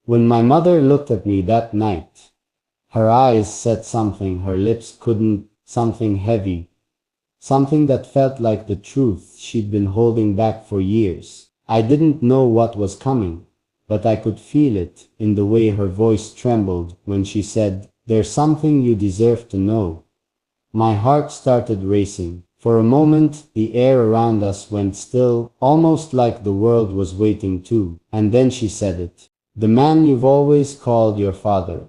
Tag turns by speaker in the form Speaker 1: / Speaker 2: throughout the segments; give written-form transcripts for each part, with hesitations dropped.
Speaker 1: When my mother looked at me that night, her eyes said something her lips couldn't, something heavy, something that felt like the truth she'd been holding back for years. I didn't know what was coming, but I could feel it in the way her voice trembled when she said, "There's something you deserve to know." My heart started racing. For a moment, the air around us went still, almost like the world was waiting too. And then she said it. "The man you've always called your father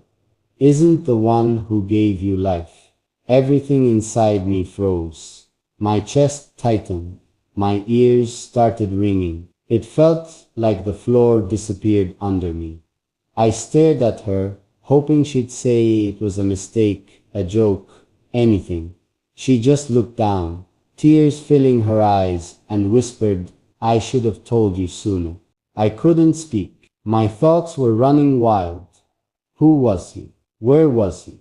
Speaker 1: isn't the one who gave you life." Everything inside me froze. My chest tightened. My ears started ringing. It felt like the floor disappeared under me. I stared at her, hoping she'd say it was a mistake, a joke, anything. She just looked down, tears filling her eyes, and whispered, "I should have told you sooner." I couldn't speak. My thoughts were running wild. Who was he? Where was he?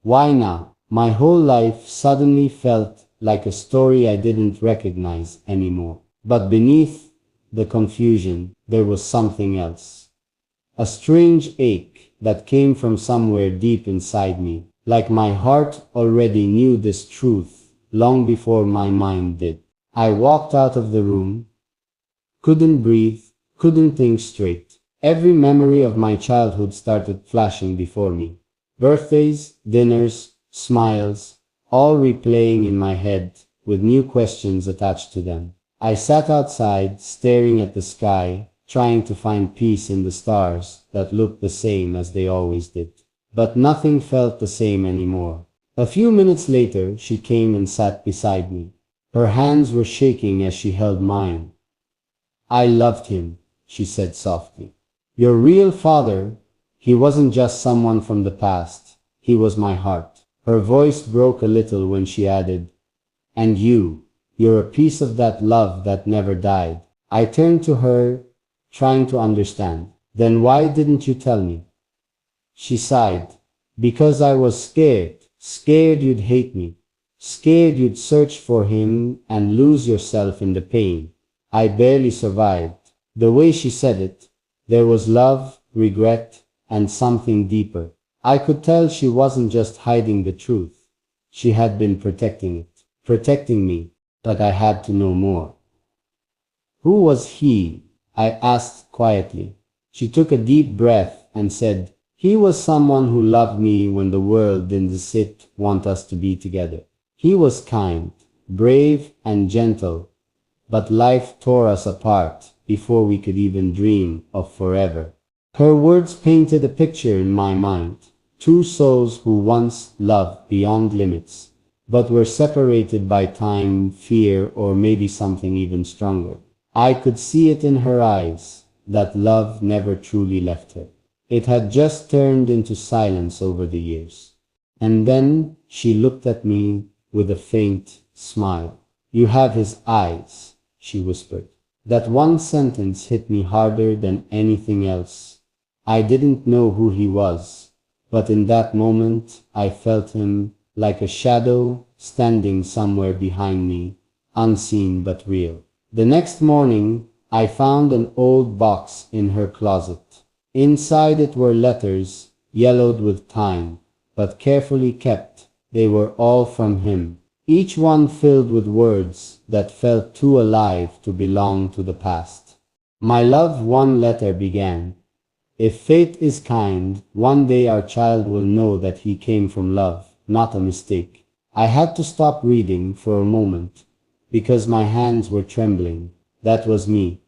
Speaker 1: Why now? My whole life suddenly felt like a story I didn't recognize anymore. But beneath the confusion, there was something else. A strange ache that came from somewhere deep inside me, like my heart already knew this truth long before my mind did. I walked out of the room, couldn't breathe, couldn't think straight. Every memory of my childhood started flashing before me. Birthdays, dinners, smiles, all replaying in my head with new questions attached to them. I sat outside, staring at the sky, trying to find peace in the stars that looked the same as they always did. But nothing felt the same anymore. A few minutes later, she came and sat beside me. Her hands were shaking as she held mine. "I loved him," she said softly. "Your real father, he wasn't just someone from the past. He was my heart." Her voice broke a little when she added, "And you're a piece of that love that never died." I turned to her, trying to understand. "Then why didn't you tell me?" She sighed. "Because I was scared. Scared you'd hate me. Scared you'd search for him and lose yourself in the pain. I barely survived." The way she said it, there was love, regret, and something deeper. I could tell she wasn't just hiding the truth. She had been protecting it, protecting me, but I had to know more. "Who was he?" I asked quietly. She took a deep breath and said, "He was someone who loved me when the world didn't want us to be together. He was kind, brave, and gentle, but life tore us apart before we could even dream of forever." Her words painted a picture in my mind. Two souls who once loved beyond limits, but were separated by time, fear, or maybe something even stronger. I could see it in her eyes, that love never truly left her. It had just turned into silence over the years. And then she looked at me with a faint smile. "You have his eyes," she whispered. That one sentence hit me harder than anything else. I didn't know who he was, but in that moment I felt him like a shadow standing somewhere behind me, unseen but real. The next morning, I found an old box in her closet. Inside it were letters, yellowed with time, but carefully kept. They were all from him, each one filled with words that felt too alive to belong to the past. "My love," one letter began, "if fate is kind, one day our child will know that he came from love, not a mistake." I had to stop reading for a moment, because my hands were trembling. That was me.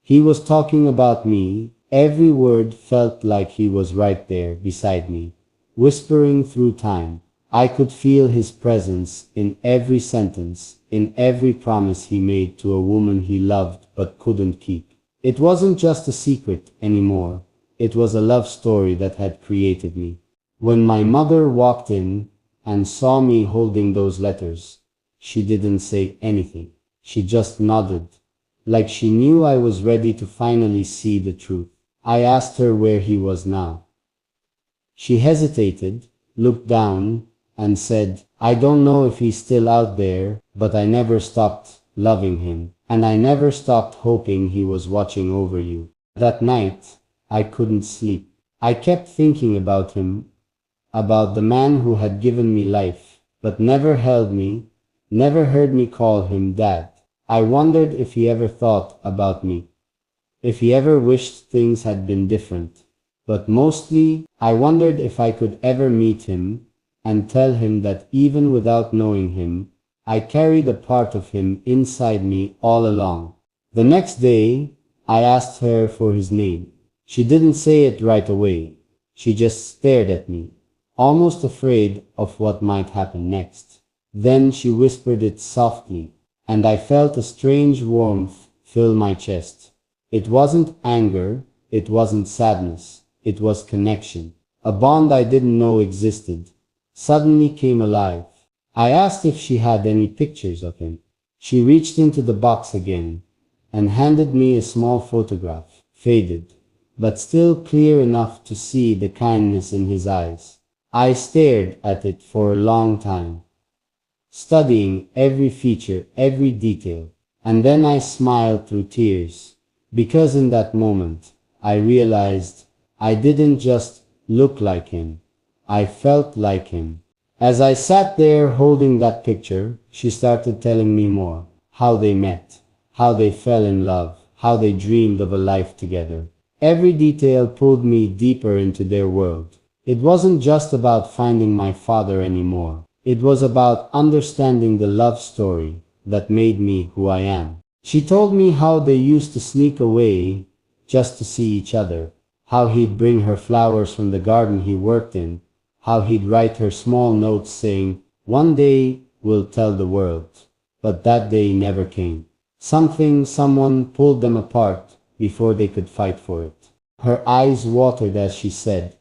Speaker 1: He was talking about me. Every word felt like he was right there beside me, whispering through time. I could feel his presence in every sentence, in every promise he made to a woman he loved but couldn't keep. It wasn't just a secret anymore. It was a love story that had created me. When my mother walked in and saw me holding those letters, she didn't say anything. She just nodded, like she knew I was ready to finally see the truth. I asked her where he was now. She hesitated, looked down, and said, "I don't know if he's still out there, but I never stopped loving him, and I never stopped hoping he was watching over you." That night, I couldn't sleep. I kept thinking about him, about the man who had given me life, but never held me, never heard me call him Dad. I wondered if he ever thought about me, if he ever wished things had been different. But mostly, I wondered if I could ever meet him and tell him that even without knowing him, I carried a part of him inside me all along. The next day, I asked her for his name. She didn't say it right away. She just stared at me, almost afraid of what might happen next. Then she whispered it softly, and I felt a strange warmth fill my chest. It wasn't anger, it wasn't sadness, it was connection. A bond I didn't know existed suddenly came alive. I asked if she had any pictures of him. She reached into the box again and handed me a small photograph, faded, but still clear enough to see the kindness in his eyes. I stared at it for a long time, studying every feature, every detail, and then I smiled through tears, because in that moment, I realized I didn't just look like him, I felt like him. As I sat there holding that picture, she started telling me more, how they met, how they fell in love, how they dreamed of a life together. Every detail pulled me deeper into their world. It wasn't just about finding my father anymore. It was about understanding the love story that made me who I am. She told me how they used to sneak away just to see each other, how he'd bring her flowers from the garden he worked in, how he'd write her small notes saying, "One day we'll tell the world." But that day never came. Someone pulled them apart before they could fight for it. Her eyes watered as she said,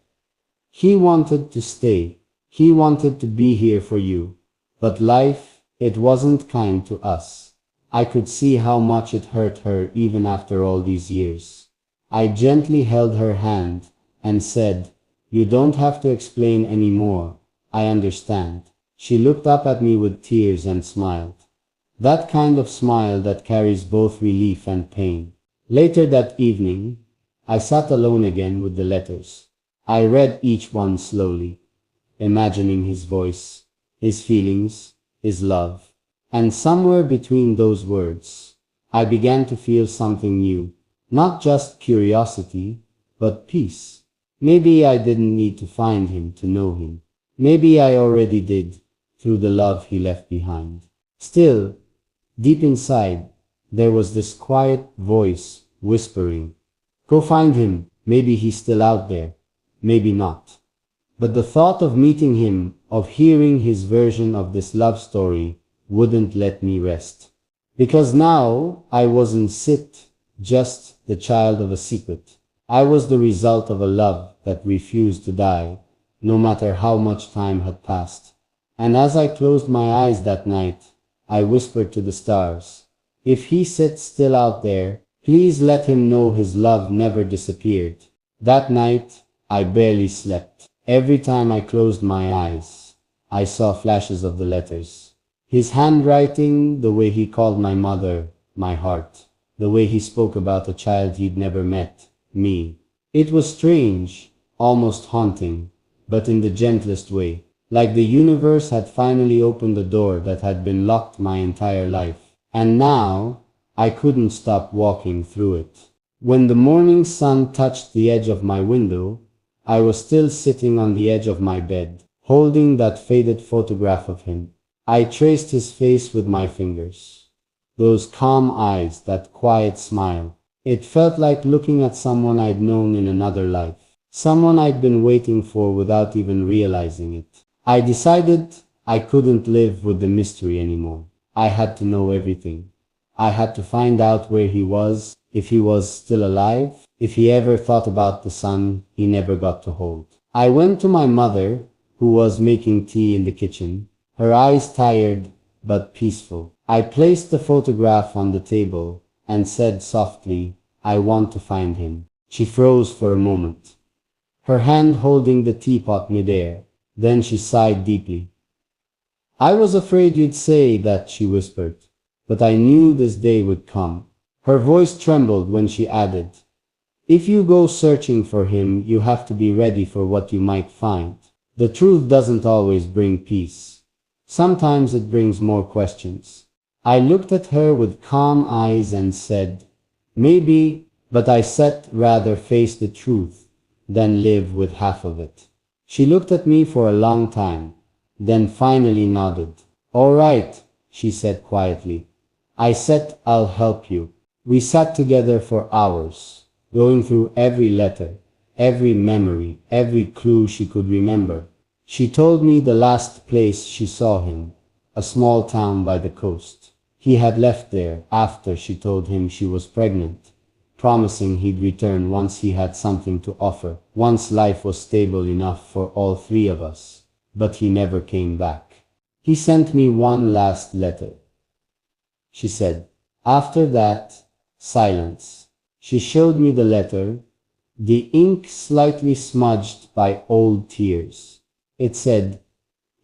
Speaker 1: "He wanted to stay. He wanted to be here for you. But life, it wasn't kind to us." I could see how much it hurt her even after all these years. I gently held her hand and said, "You don't have to explain anymore. I understand." She looked up at me with tears and smiled. That kind of smile that carries both relief and pain. Later that evening, I sat alone again with the letters. I read each one slowly, imagining his voice, his feelings, his love. And somewhere between those words, I began to feel something new. Not just curiosity, but peace. Maybe I didn't need to find him to know him. Maybe I already did, through the love he left behind. Still, deep inside, there was this quiet voice whispering, "Go find him. Maybe he's still out there. Maybe not." But the thought of meeting him, of hearing his version of this love story, wouldn't let me rest. Because now I wasn't just the child of a secret. I was the result of a love that refused to die, no matter how much time had passed. And as I closed my eyes that night, I whispered to the stars, "If he sits still out there, please let him know his love never disappeared." That night, I barely slept. Every time I closed my eyes, I saw flashes of the letters. His handwriting, the way he called my mother, my heart, the way he spoke about a child he'd never met, me. It was strange, almost haunting, but in the gentlest way, like the universe had finally opened the door that had been locked my entire life. And now, I couldn't stop walking through it. When the morning sun touched the edge of my window, I was still sitting on the edge of my bed, holding that faded photograph of him. I traced his face with my fingers. Those calm eyes, that quiet smile. It felt like looking at someone I'd known in another life. Someone I'd been waiting for without even realizing it. I decided I couldn't live with the mystery anymore. I had to know everything. I had to find out where he was, if he was still alive, if he ever thought about the son he never got to hold. I went to my mother, who was making tea in the kitchen, her eyes tired but peaceful. I placed the photograph on the table and said softly, "I want to find him." She froze for a moment, her hand holding the teapot midair. Then she sighed deeply. "I was afraid you'd say that," she whispered, "but I knew this day would come." Her voice trembled when she added, If you go searching for him, you have to be ready for what you might find. The truth doesn't always bring peace. Sometimes it brings more questions. I looked at her with calm eyes and said, maybe, but I said rather face the truth than live with half of it. She looked at me for a long time, then finally nodded. All right, she said quietly. I said, I'll help you. We sat together for hours, going through every letter, every memory, every clue she could remember. She told me the last place she saw him, a small town by the coast. He had left there after she told him she was pregnant, promising he'd return once he had something to offer, once life was stable enough for all three of us. But he never came back. He sent me one last letter, she said. After that, silence. She showed me the letter, the ink slightly smudged by old tears. It said,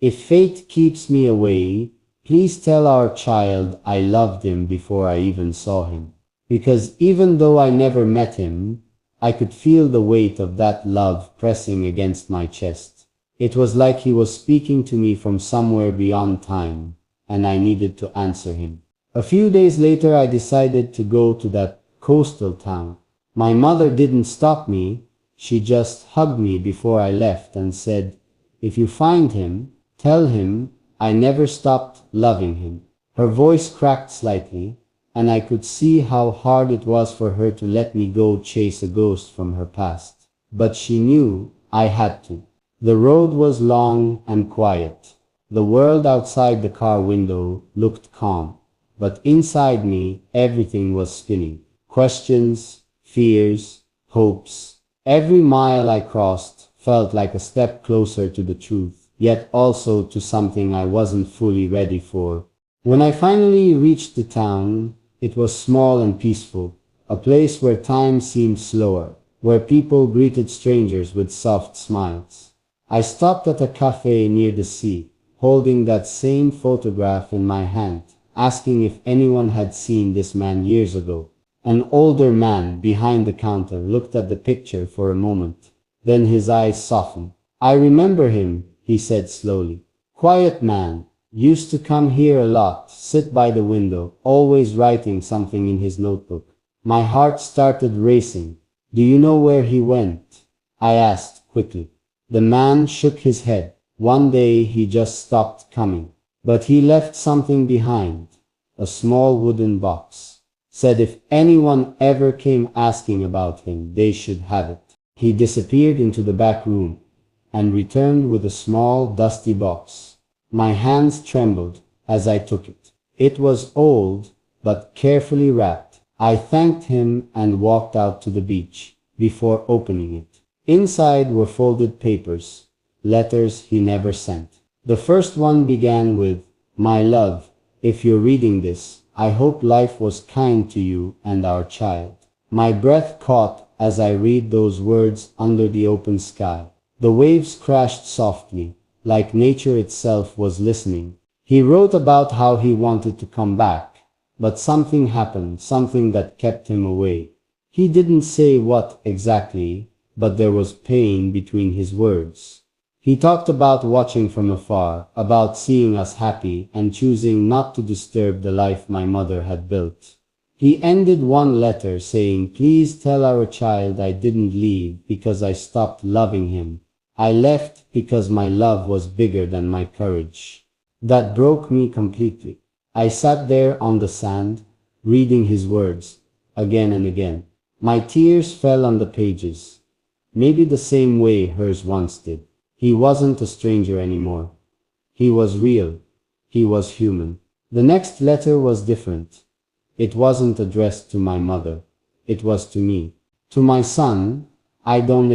Speaker 1: if fate keeps me away, please tell our child I loved him before I even saw him. Because even though I never met him, I could feel the weight of that love pressing against my chest. It was like he was speaking to me from somewhere beyond time, and I needed to answer him. A few days later, I decided to go to that coastal town. My mother didn't stop me. She just hugged me before I left and said, if you find him, tell him I never stopped loving him. Her voice cracked slightly, and I could see how hard it was for her to let me go chase a ghost from her past. But she knew I had to. The road was long and quiet. The world outside the car window looked calm, but inside me everything was spinning. Questions, fears, hopes. Every mile I crossed felt like a step closer to the truth, yet also to something I wasn't fully ready for. When I finally reached the town, it was small and peaceful, a place where time seemed slower, where people greeted strangers with soft smiles. I stopped at a cafe near the sea, holding that same photograph in my hand, asking if anyone had seen this man years ago. An older man behind the counter looked at the picture for a moment. Then his eyes softened. I remember him, he said slowly. Quiet man, used to come here a lot, sit by the window, always writing something in his notebook. My heart started racing. Do you know where he went? I asked quickly. The man shook his head. One day he just stopped coming. But he left something behind, a small wooden box. Said if anyone ever came asking about him, they should have it. He disappeared into the back room and returned with a small, dusty box. My hands trembled as I took it. It was old, but carefully wrapped. I thanked him and walked out to the beach before opening it. Inside were folded papers, letters he never sent. The first one began with, my love, if you're reading this, I hope life was kind to you and our child. My breath caught as I read those words under the open sky. The waves crashed softly, like nature itself was listening. He wrote about how he wanted to come back, but something happened, something that kept him away. He didn't say what exactly, but there was pain between his words. He talked about watching from afar, about seeing us happy and choosing not to disturb the life my mother had built. He ended one letter saying, please tell our child I didn't leave because I stopped loving him. I left because my love was bigger than my courage. That broke me completely. I sat there on the sand, reading his words, again and again. My tears fell on the pages, maybe the same way hers once did. He wasn't a stranger anymore. He was real. He was human. The next letter was different. It wasn't addressed to my mother. It was to me. To my son, I don't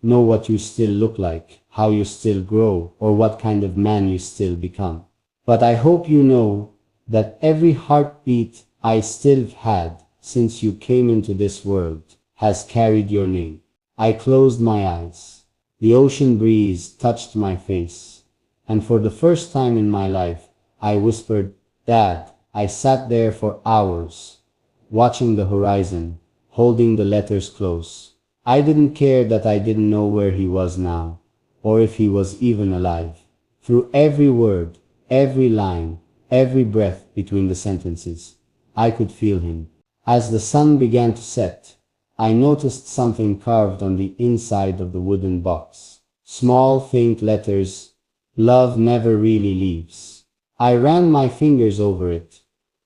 Speaker 1: know what you still look like, how you still grow, or what kind of man you still become. But I hope you know that every heartbeat I still had since you came into this world has carried your name. I closed my eyes. The ocean breeze touched my face, and for the first time in my life, I whispered, Dad. I sat there for hours, watching the horizon, holding the letters close. I didn't care that I didn't know where he was now, or if he was even alive. Through every word, every line, every breath between the sentences, I could feel him. As the sun began to set, I noticed something carved on the inside of the wooden box. Small, faint letters, "Love never really leaves." I ran my fingers over it,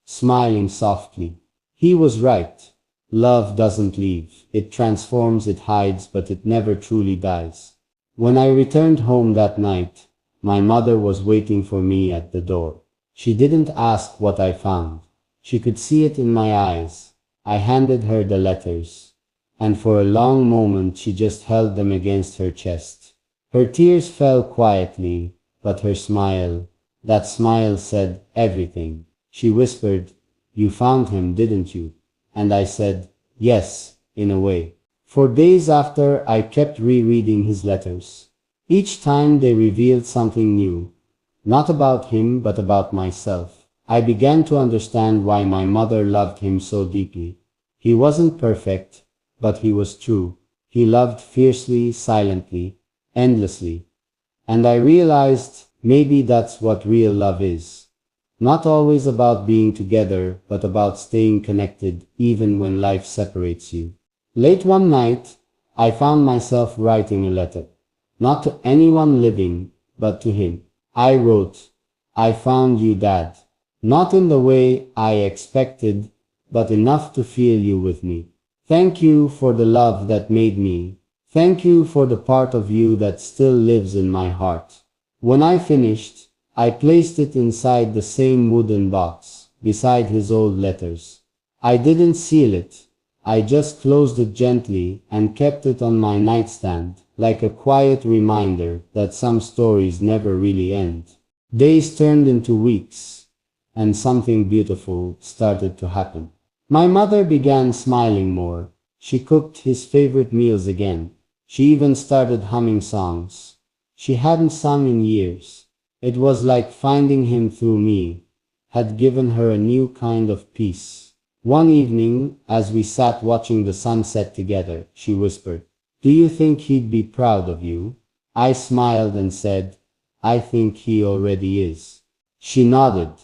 Speaker 1: smiling softly. He was right. Love doesn't leave. It transforms, it hides, but it never truly dies. When I returned home that night, my mother was waiting for me at the door. She didn't ask what I found. She could see it in my eyes. I handed her the letters, and for a long moment she just held them against her chest. Her tears fell quietly, but her smile, that smile said everything. She whispered, "You found him, didn't you?" And I said, "Yes, in a way." For days after, I kept rereading his letters. Each time they revealed something new, not about him but about myself. I began to understand why my mother loved him so deeply. He wasn't perfect, but he was true. He loved fiercely, silently, endlessly. And I realized maybe that's what real love is. Not always about being together, but about staying connected even when life separates you. Late one night, I found myself writing a letter. Not to anyone living, but to him. I wrote, "I found you, Dad." Not in the way I expected, but enough to feel you with me. Thank you for the love that made me. Thank you for the part of you that still lives in my heart. When I finished, I placed it inside the same wooden box, beside his old letters. I didn't seal it. I just closed it gently and kept it on my nightstand, like a quiet reminder that some stories never really end. Days turned into weeks, and something beautiful started to happen. My mother began smiling more. She cooked his favorite meals again. She even started humming songs she hadn't sung in years. It was like finding him through me had given her a new kind of peace. One evening, as we sat watching the sunset together, she whispered, "Do you think he'd be proud of you?" I smiled and said, "I think he already is." She nodded,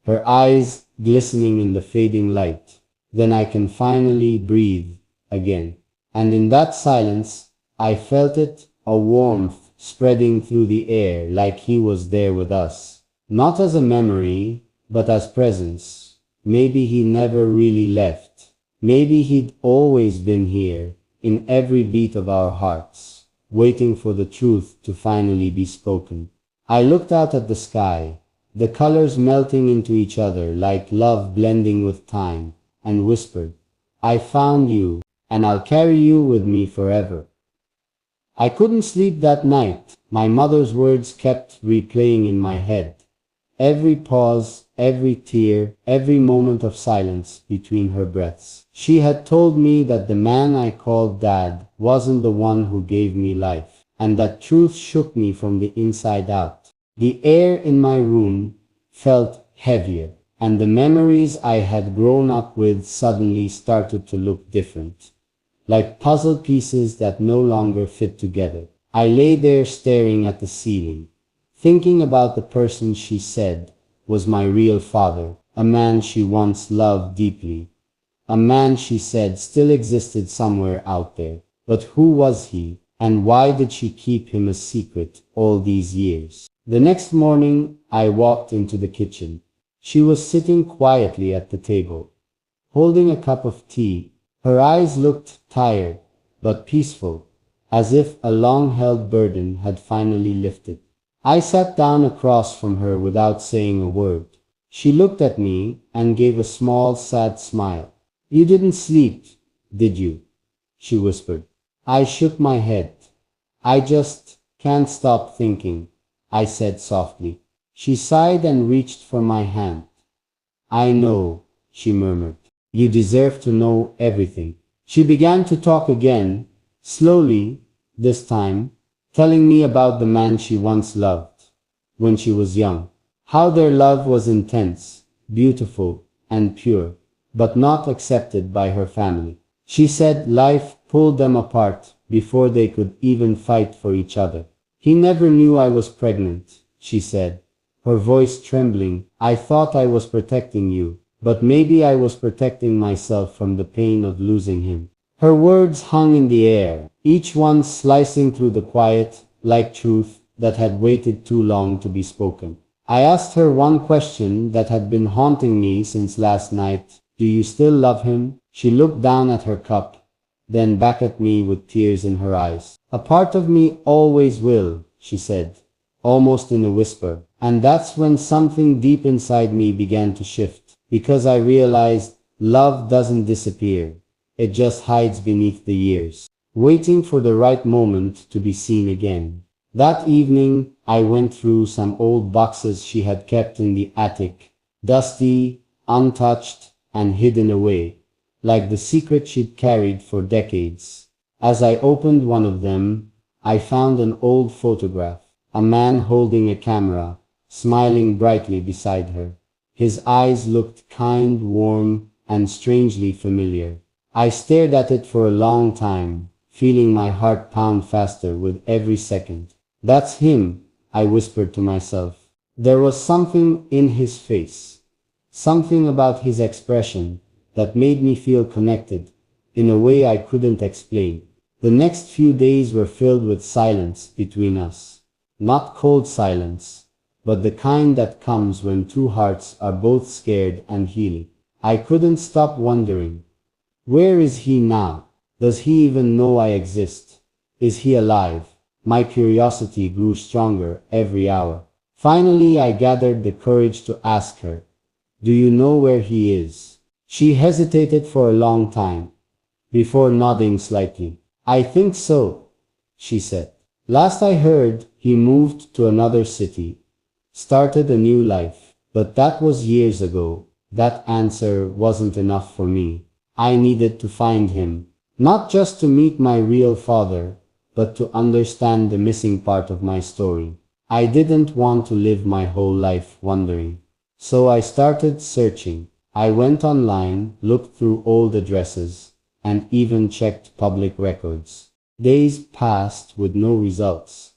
Speaker 1: her eyes glistening in the fading light. Then I can finally breathe again. And in that silence, I felt it, a warmth spreading through the air, like he was there with us. Not as a memory, but as presence. Maybe he never really left. Maybe he'd always been here, in every beat of our hearts, waiting for the truth to finally be spoken. I looked out at the sky, the colors melting into each other like love blending with time, and whispered, "I found you, and I'll carry you with me forever." I couldn't sleep that night. My mother's words kept replaying in my head. Every pause, every tear, every moment of silence between her breaths. She had told me that the man I called Dad wasn't the one who gave me life, and that truth shook me from the inside out. The air in my room felt heavier, and the memories I had grown up with suddenly started to look different, like puzzle pieces that no longer fit together. I lay there staring at the ceiling, thinking about the person she said was my real father, a man she once loved deeply, a man she said still existed somewhere out there. But who was he, and why did she keep him a secret all these years? The next morning, I walked into the kitchen. She was sitting quietly at the table, holding a cup of tea. Her eyes looked tired, but peaceful, as if a long-held burden had finally lifted. I sat down across from her without saying a word. She looked at me and gave a small, sad smile. "You didn't sleep, did you?" she whispered. I shook my head. "I just can't stop thinking," I said softly. She sighed and reached for my hand. "I know," she murmured. "You deserve to know everything." She began to talk again, slowly, this time, telling me about the man she once loved, when she was young. How their love was intense, beautiful, and pure, but not accepted by her family. She said life pulled them apart before they could even fight for each other. He never knew I was pregnant, she said, her voice trembling. I thought I was protecting you, but maybe I was protecting myself from the pain of losing him. Her words hung in the air, each one slicing through the quiet, like truth that had waited too long to be spoken. I asked her one question that had been haunting me since last night. Do you still love him? She looked down at her cup, then back at me with tears in her eyes. A part of me always will, she said, almost in a whisper. And that's when something deep inside me began to shift, because I realized love doesn't disappear. It just hides beneath the years, waiting for the right moment to be seen again. That evening, I went through some old boxes she had kept in the attic, dusty, untouched, and hidden away, like the secret she'd carried for decades. As I opened one of them, I found an old photograph, a man holding a camera, smiling brightly beside her. His eyes looked kind, warm, and strangely familiar. I stared at it for a long time, feeling my heart pound faster with every second. That's him, I whispered to myself. There was something in his face, something about his expression that made me feel connected in a way I couldn't explain. The next few days were filled with silence between us. Not cold silence, but the kind that comes when two hearts are both scared and healing. I couldn't stop wondering, where is he now? Does he even know I exist? Is he alive? My curiosity grew stronger every hour. Finally, I gathered the courage to ask her, do you know where he is? She hesitated for a long time, before nodding slightly. I think so, she said. Last I heard, he moved to another city, started a new life. But that was years ago. That answer wasn't enough for me. I needed to find him, not just to meet my real father, but to understand the missing part of my story. I didn't want to live my whole life wondering. So I started searching. I went online, looked through old addresses, and even checked public records. Days passed with no results.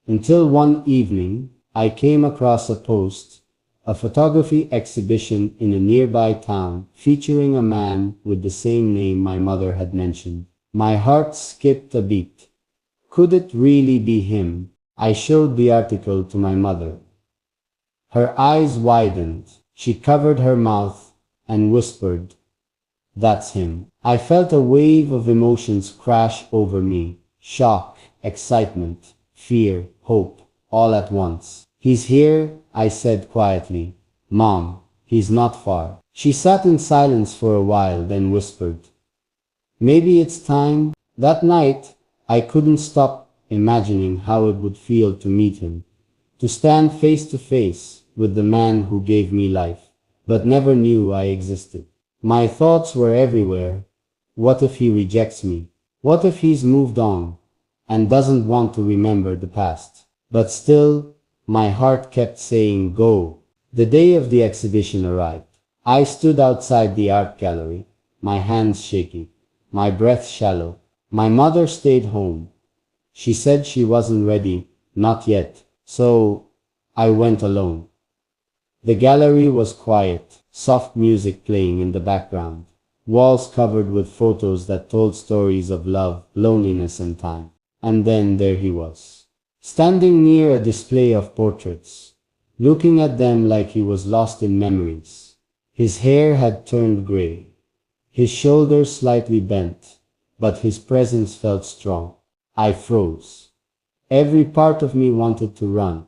Speaker 1: Until one evening, I came across a post, a photography exhibition in a nearby town featuring a man with the same name my mother had mentioned. My heart skipped a beat. Could it really be him? I showed the article to my mother. Her eyes widened. She covered her mouth and whispered, that's him. I felt a wave of emotions crash over me. Shock, excitement, fear, hope, all at once. He's here, I said quietly. Mom, he's not far. She sat in silence for a while, then whispered, maybe it's time. That night, I couldn't stop imagining how it would feel to meet him, to stand face to face with the man who gave me life, but never knew I existed. My thoughts were everywhere. What if he rejects me? What if he's moved on and doesn't want to remember the past? But still, my heart kept saying go. The day of the exhibition arrived. I stood outside the art gallery, my hands shaking, my breath shallow. My mother stayed home. She said she wasn't ready, not yet, so I went alone. The gallery was quiet, soft music playing in the background, walls covered with photos that told stories of love, loneliness, and time. And then there he was, standing near a display of portraits, looking at them like he was lost in memories. His hair had turned gray, his shoulders slightly bent, but his presence felt strong. I froze. Every part of me wanted to run,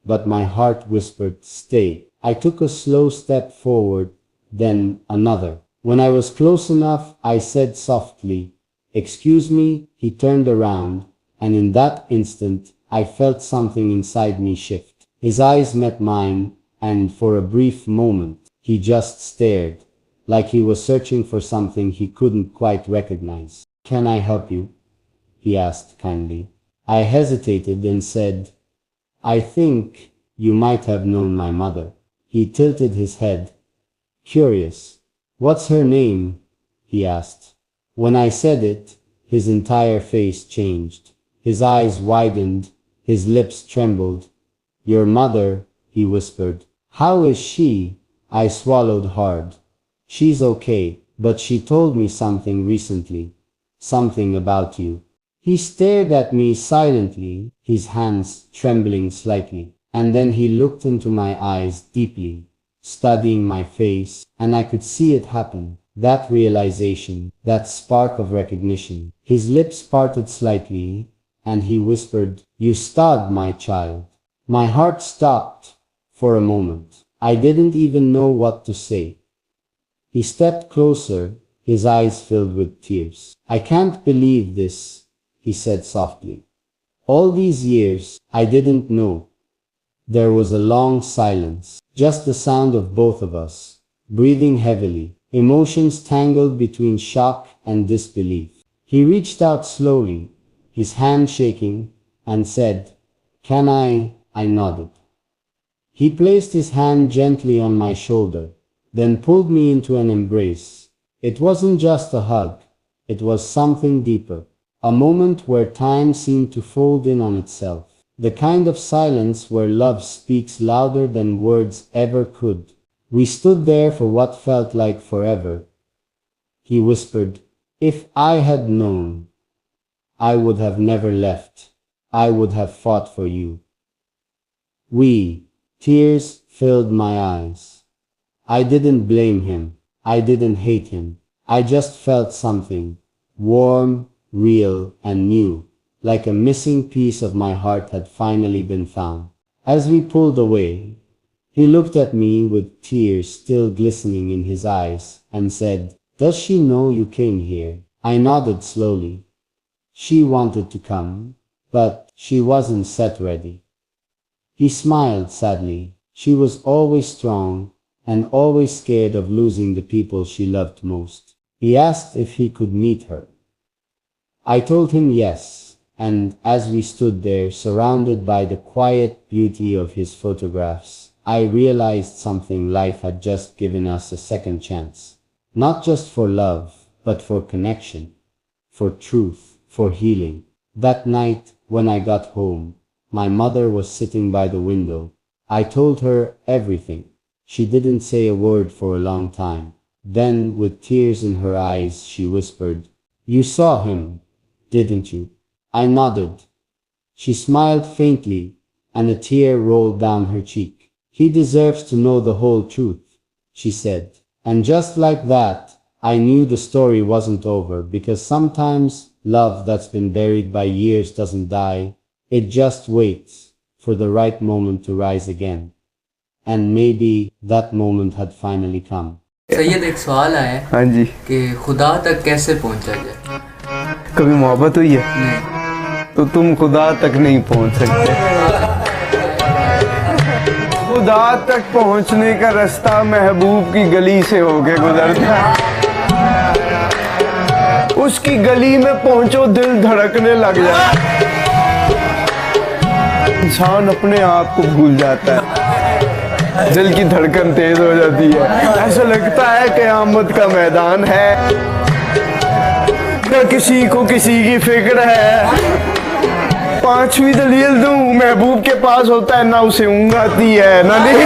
Speaker 1: but my heart whispered, stay. I took a slow step forward, then another. When I was close enough, I said softly, excuse me. He turned around, and in that instant, I felt something inside me shift. His eyes met mine, and for a brief moment, he just stared, like he was searching for something he couldn't quite recognize. Can I help you? He asked kindly. I hesitated and said, I think you might have known my mother. He tilted his head, curious. What's her name? He asked. When I said it, his entire face changed. His eyes widened, his lips trembled. Your mother, he whispered. How is she? I swallowed hard. She's okay, but she told me something recently. Something about you. He stared at me silently, his hands trembling slightly, and then he looked into my eyes deeply, studying my face, and I could see it happen. That realization, that spark of recognition. His lips parted slightly, and he whispered, You stud, my child. My heart stopped for a moment. I didn't even know what to say. He stepped closer, his eyes filled with tears. I can't believe this, he said softly. All these years, I didn't know. There was a long silence, just the sound of both of us, breathing heavily, emotions tangled between shock and disbelief. He reached out slowly, his hand shaking, and said, Can I? I nodded. He placed his hand gently on my shoulder, then pulled me into an embrace. It wasn't just a hug, it was something deeper, a moment where time seemed to fold in on itself, the kind of silence where love speaks louder than words ever could. We stood there for what felt like forever. He whispered, If I had known, I would have never left. I would have fought for you. Tears filled my eyes. I didn't blame him. I didn't hate him. I just felt something, warm, real, and new, like a missing piece of my heart had finally been found. As we pulled away, he looked at me with tears still glistening in his eyes and said, Does she know you came here? I nodded slowly. She wanted to come, but she wasn't set ready. He smiled sadly. She was always strong and always scared of losing the people she loved most. He asked if he could meet her. I told him yes, and as we stood there surrounded by the quiet beauty of his photographs, I realized something. Life had just given us a second chance. Not just for love, but for connection, for truth, for healing. That night, when I got home, my mother was sitting by the window. I told her everything. She didn't say a word for a long time. Then, with tears in her eyes, she whispered, You saw him, didn't you? I nodded. She smiled faintly, and a tear rolled down her cheek. He deserves to know the whole truth, she said. And just like that, I knew the story wasn't over, because sometimes love that's been buried by years doesn't die. It just waits for the right moment to rise again. And maybe that moment had finally come.
Speaker 2: Syed एक सवाल आया है
Speaker 3: हाँ जी
Speaker 2: कि खुदा तक कैसे पहुंचा जाए?
Speaker 3: कभी मोहब्बत हुई है?
Speaker 2: नहीं।
Speaker 3: तो तुम खुदा तक नहीं पहुंच सकते। खुदा तक पहुंचने का रास्ता महबूब की गली से होके गुजरता है। उसकी गली में पहुंचो दिल धड़कने लग जाए। इंसान अपने आप को भूल जाता है, दिल की धड़कन तेज हो जाती है, ऐसा लगता है क़यामत का मैदान है, न किसी को किसी की फिक्र है। पांचवी दलील दूं, महबूब के पास होता है ना उसे ऊँघ आती है ना नहीं।